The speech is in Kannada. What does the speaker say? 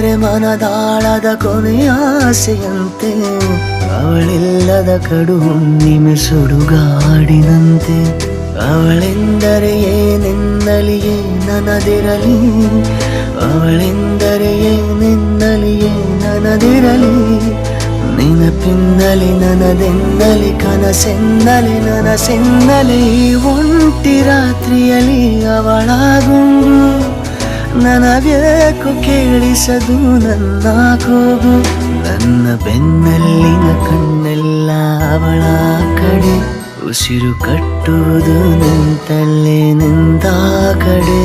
ಅವಳೆಂದರೆ ಮನದಾಳದ ಕೊನೆಯ ಆಸೆಯಂತೆ, ಅವಳಿಲ್ಲದ ಕಡು ಹುಣ್ಣಿಮೆ ಸುಡುಗಾಡಿನಂತೆ. ಅವಳೆಂದರೆ ಏನೆನ್ನಲಿ ಏನನದಿರಲಿ, ಅವಳೆಂದರೆ ಏನೆನ್ನಲಿ ಏನನದಿರಲಿ. ನೆನಪಿನ್ನಲಿ ನನದೆನ್ನಲಿ ಕನಸೆನ್ನಲಿ ನನಸೆನ್ನಲಿ, ಈ ಒಂಟಿ ರಾತ್ರಿಯಲ್ಲಿ ಅವಳ ಗುಂಗು ನನಗೇಕು ಕೇಳಿಸದು ನನ್ನ ಕೂಗು. ನನ್ನ ಬೆನ್ನಲ್ಲಿನ ಕಣ್ಣೆಲ್ಲ ಅವಳ ಕಡೆ, ಉಸಿರು ಕಟ್ಟುವುದು ನಿಂತಲ್ಲೇ ನಿಂತ ಕಡೆ.